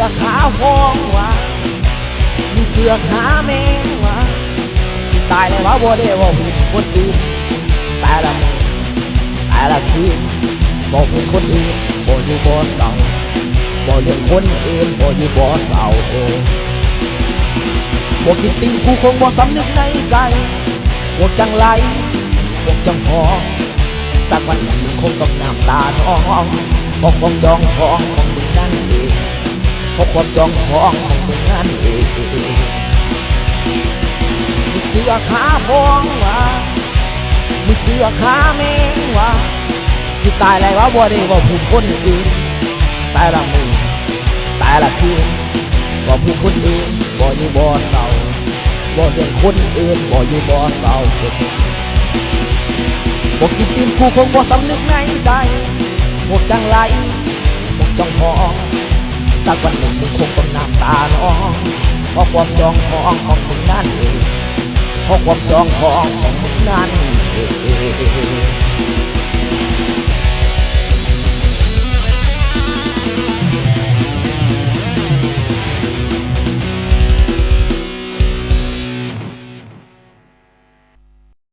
อขาพ้องวะมึงเสือกหาแมงวะสิตายเลยวะบ่ได้ว่าพูดคนอื่นแต่ละมือแต่ละคืนบอกพูดคนอื่นบ่อยู่บ่เศร้าบ่เรื่องคนอื่นบ่อยู่บ่เศร้าพวกกินติ่งกูคงบ่สำนึกในใจพวกจังไรพวกจังหองสักวันหนึ่งมึงคงต้องน้ำตาน้องเพราะความจองหองของมึงนั่นเองเพราะความจองหองของมึงนั่นเองมึงเสือกหาพ้องวะมึงเสือกหาแมงวะสิตายอะไรวะบ่ได้ว่าผู้คนอื่นแต่ละมือแต่ละคืนว่าผู้คนอื่นบ่อยู่บ่เศร้าบ่เรื่องคนอื่นบ่อยู่บ่เศร้าพวกกินตีนกูคงบ่สำนึกในใจพวกจังไรพวกจ้องมองสักวันหนึ่งมึงคงต้องน้ำตาน้องเพราะความจองมองของมึงนั่นเองเพราะความจองมองของมึงนั่นเอง